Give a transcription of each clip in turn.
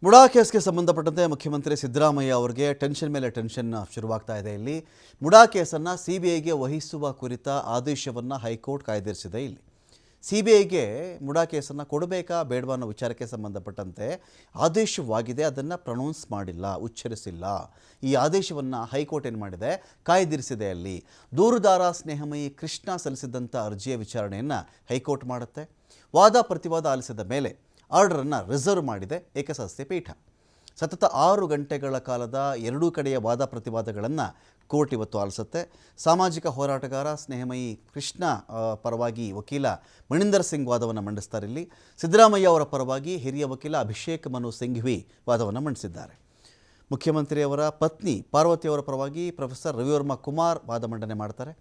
ಮುಡಾ ಕೇಸ್ಗೆ ಸಂಬಂಧಪಟ್ಟಂತೆ ಮುಖ್ಯಮಂತ್ರಿ ಸಿದ್ದರಾಮಯ್ಯ ಅವರಿಗೆ ಟೆನ್ಷನ್ ಮೇಲೆ ಟೆನ್ಷನ್ ಶುರುವಾಗ್ತಾ ಇದೆ. ಇಲ್ಲಿ ಮುಡಾ ಕೇಸನ್ನು ಸಿಬಿಐಗೆ ವಹಿಸುವ ಕುರಿತ ಆದೇಶವನ್ನು ಹೈಕೋರ್ಟ್ ಕಾಯ್ದಿರಿಸಿದೆ. ಇಲ್ಲಿ ಸಿಬಿಐಗೆ ಮುಡಾ ಕೇಸನ್ನು ಕೊಡಬೇಕಾ ಬೇಡವಾ ಅನ್ನೋ ವಿಚಾರಕ್ಕೆ ಸಂಬಂಧಪಟ್ಟಂತೆ ಆದೇಶವಾಗಿದೆ, ಅದನ್ನು ಪ್ರೊನೌನ್ಸ್ ಮಾಡಿಲ್ಲ, ಉಚ್ಚರಿಸಿಲ್ಲ. ಈ ಆದೇಶವನ್ನು ಹೈಕೋರ್ಟ್ ಏನು ಮಾಡಿದೆ, ಕಾಯ್ದಿರಿಸಿದೆ. ಅಲ್ಲಿ ದೂರುದಾರ ಸ್ನೇಹಮಯಿ ಕೃಷ್ಣ ಸಲ್ಲಿಸಿದಂಥ ಅರ್ಜಿಯ ವಿಚಾರಣೆಯನ್ನು ಹೈಕೋರ್ಟ್ ಮಾಡುತ್ತೆ. ವಾದ ಪ್ರತಿವಾದ ಆಲಿಸಿದ ಮೇಲೆ ಆರ್ಡರನ್ನು ರಿಸರ್ವ್ ಮಾಡಿದೆ ಏಕಸದಸ್ಯ ಪೀಠ. ಸತತ 6 ಗಂಟೆಗಳ ಕಾಲದ ಎರಡೂ ಕಡೆಯ ವಾದ ಪ್ರತಿವಾದಗಳನ್ನು ಕೋರ್ಟ್ ಇವತ್ತು ಆಲಿಸುತ್ತೆ. ಸಾಮಾಜಿಕ ಹೋರಾಟಗಾರ ಸ್ನೇಹಮಯಿ ಕೃಷ್ಣ ಪರವಾಗಿ ವಕೀಲ ಮಣಿಂದರ್ ಸಿಂಗ್ ವಾದವನ್ನು ಮಂಡಿಸ್ತಾರೆ. ಇಲ್ಲಿ ಸಿದ್ದರಾಮಯ್ಯ ಅವರ ಪರವಾಗಿ ಹಿರಿಯ ವಕೀಲ ಅಭಿಷೇಕ್ ಮನು ಸಿಂಘ್ವಿ ವಾದವನ್ನು ಮಂಡಿಸಿದ್ದಾರೆ. ಮುಖ್ಯಮಂತ್ರಿಯವರ ಪತ್ನಿ ಪಾರ್ವತಿಯವರ ಪರವಾಗಿ ಪ್ರೊಫೆಸರ್ ರವಿವರ್ಮ ಕುಮಾರ್ ವಾದ ಮಂಡನೆ ಮಾಡ್ತಾರೆ.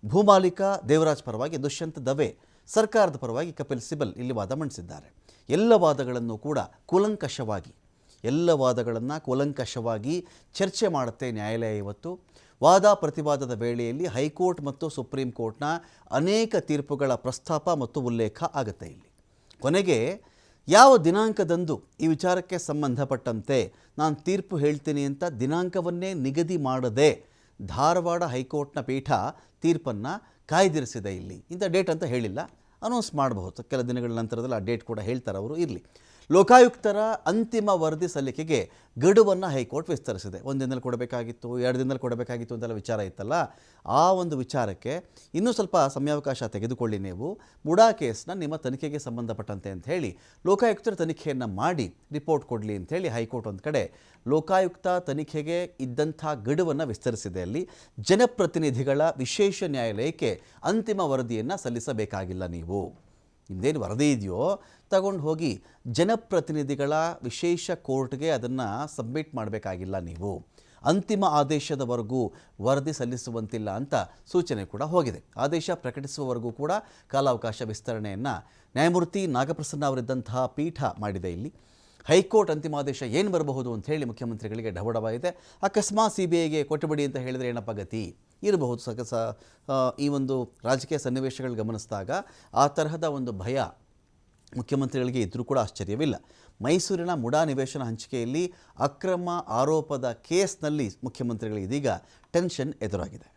ಭೂಮಾಲೀಕ ದೇವರಾಜ್ ಪರವಾಗಿ ದುಷ್ಯಂತ್ ದವೆ, ಸರ್ಕಾರದ ಪರವಾಗಿ ಕಪಿಲ್ ಸಿಬಲ್ ಇಲ್ಲಿ ವಾದ ಮಂಡಿಸಿದ್ದಾರೆ. ಎಲ್ಲ ವಾದಗಳನ್ನು ಕೂಡ ಕೂಲಂಕಷವಾಗಿ ಚರ್ಚೆ ಮಾಡುತ್ತೆ ನ್ಯಾಯಾಲಯ ಇವತ್ತು. ವಾದ ಪ್ರತಿವಾದದ ವೇಳೆಯಲ್ಲಿ ಹೈಕೋರ್ಟ್ ಮತ್ತು ಸುಪ್ರೀಂ ಕೋರ್ಟ್ನ ಅನೇಕ ತೀರ್ಪುಗಳ ಪ್ರಸ್ತಾಪ ಮತ್ತು ಉಲ್ಲೇಖ ಆಗುತ್ತೆ. ಇಲ್ಲಿ ಕೊನೆಗೆ ಯಾವ ದಿನಾಂಕದಂದು ಈ ವಿಚಾರಕ್ಕೆ ಸಂಬಂಧಪಟ್ಟಂತೆ ನಾನು ತೀರ್ಪು ಹೇಳ್ತೀನಿ ಅಂತ ದಿನಾಂಕವನ್ನೇ ನಿಗದಿ ಮಾಡದೆ ಧಾರವಾಡ ಹೈಕೋರ್ಟ್ನ ಪೀಠ ತೀರ್ಪನ್ನು ಕಾಯ್ದಿರಿಸಿದೆ. ಇಲ್ಲಿ ಇಂಥ ಡೇಟ್ ಅಂತ ಹೇಳಿಲ್ಲ, ಅನೌನ್ಸ್ ಮಾಡಬಹುದು ಕೆಲ ದಿನಗಳ ನಂತರದಲ್ಲಿ. ಆ ಡೇಟ್ ಕೂಡ ಹೇಳ್ತಾರೆ ಅವರು. ಇರಲಿ, ಲೋಕಾಯುಕ್ತರ ಅಂತಿಮ ವರದಿ ಸಲ್ಲಿಕೆಗೆ ಗಡುವನ್ನು ಹೈಕೋರ್ಟ್ ವಿಸ್ತರಿಸಿದೆ. 1 ದಿನದಲ್ಲಿ ಕೊಡಬೇಕಾಗಿತ್ತು, 2 ದಿನದಲ್ಲಿ ಕೊಡಬೇಕಾಗಿತ್ತು ಅಂತೆಲ್ಲ ವಿಚಾರ ಇತ್ತಲ್ಲ, ಆ ಒಂದು ವಿಚಾರಕ್ಕೆ ಇನ್ನೂ ಸ್ವಲ್ಪ ಸಮಯಾವಕಾಶ ತೆಗೆದುಕೊಳ್ಳಿ ನೀವು, ಮುಡಾ ಕೇಸ್ನ ನಿಮ್ಮ ತನಿಖೆಗೆ ಸಂಬಂಧಪಟ್ಟಂತೆ ಅಂತ ಹೇಳಿ ಲೋಕಾಯುಕ್ತರ ತನಿಖೆಯನ್ನು ಮಾಡಿ ರಿಪೋರ್ಟ್ ಕೊಡಲಿ ಅಂಥೇಳಿ ಹೈಕೋರ್ಟ್ ಒಂದು ಕಡೆ ಲೋಕಾಯುಕ್ತ ತನಿಖೆಗೆ ಇದ್ದಂಥ ಗಡುವನ್ನು ವಿಸ್ತರಿಸಿದೆ. ಅಲ್ಲಿ ಜನಪ್ರತಿನಿಧಿಗಳ ವಿಶೇಷ ನ್ಯಾಯಾಲಯಕ್ಕೆ ಅಂತಿಮ ವರದಿಯನ್ನು ಸಲ್ಲಿಸಬೇಕಾಗಿಲ್ಲ. ನೀವು ನಿಮ್ಮದೇನು ವರದಿ ಇದೆಯೋ ತಗೊಂಡು ಹೋಗಿ ಜನಪ್ರತಿನಿಧಿಗಳ ವಿಶೇಷ ಕೋರ್ಟ್ಗೆ ಅದನ್ನು ಸಬ್ಮಿಟ್ ಮಾಡಬೇಕಾಗಿಲ್ಲ. ನೀವು ಅಂತಿಮ ಆದೇಶದವರೆಗೂ ವರದಿ ಸಲ್ಲಿಸುವಂತಿಲ್ಲ ಅಂತ ಸೂಚನೆ ಕೂಡ ಹೋಗಿದೆ. ಆದೇಶ ಪ್ರಕಟಿಸುವವರೆಗೂ ಕೂಡ ಕಾಲಾವಕಾಶ ವಿಸ್ತರಣೆಯನ್ನು ನ್ಯಾಯಮೂರ್ತಿ ನಾಗಪ್ರಸನ್ನ ಅವರಿದ್ದಂತಹ ಪೀಠ ಮಾಡಿದೆ. ಇಲ್ಲಿ ಹೈಕೋರ್ಟ್ ಅಂತಿಮ ಆದೇಶ ಏನು ಬರಬಹುದು ಅಂತ ಹೇಳಿ ಮುಖ್ಯಮಂತ್ರಿಗಳಿಗೆ ಢವಢವ ಇದೆ. ಅಕಸ್ಮಾತ್ CBIಗೆ ಕೊಟ್ಟುಬಿಡಿ ಅಂತ ಹೇಳಿದರೆ ಏನಪ್ಪ ಗತಿ ಇರಬಹುದು. ಈ ಒಂದು ರಾಜಕೀಯ ಸನ್ನಿವೇಶಗಳು ಗಮನಿಸಿದಾಗ ಆ ತರಹದ ಒಂದು ಭಯ ಮುಖ್ಯಮಂತ್ರಿಗಳಿಗೆ ಇದ್ದರೂ ಕೂಡ ಆಶ್ಚರ್ಯವಿಲ್ಲ. ಮೈಸೂರಿನ ಮುಡಾ ನಿವೇಶನ ಹಂಚಿಕೆಯಲ್ಲಿ ಅಕ್ರಮ ಆರೋಪದ ಕೇಸ್ನಲ್ಲಿ ಮುಖ್ಯಮಂತ್ರಿಗಳಿಗೆ ಇದೀಗ ಟೆನ್ಷನ್ ಎದುರಾಗಿದೆ.